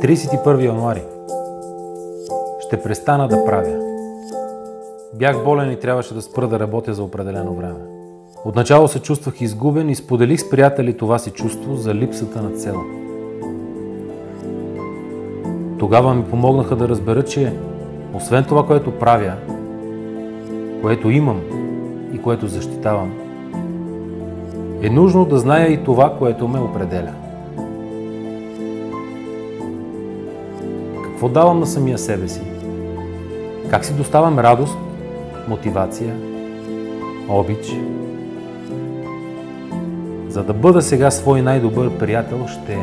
31 януари. Ще престана да правя. Бях болен и трябваше да спра да работя за определено време. Отначало се чувствах изгубен и споделих с приятели това си чувство за липсата на цел. Тогава ми помогнаха да разбера, че освен това, което правя, което имам и което защитавам, е нужно да зная и това, което ме определя. Какво давам на самия себе си? Как си доставам радост, мотивация, обич? За да бъда сега свой най-добър приятел, ще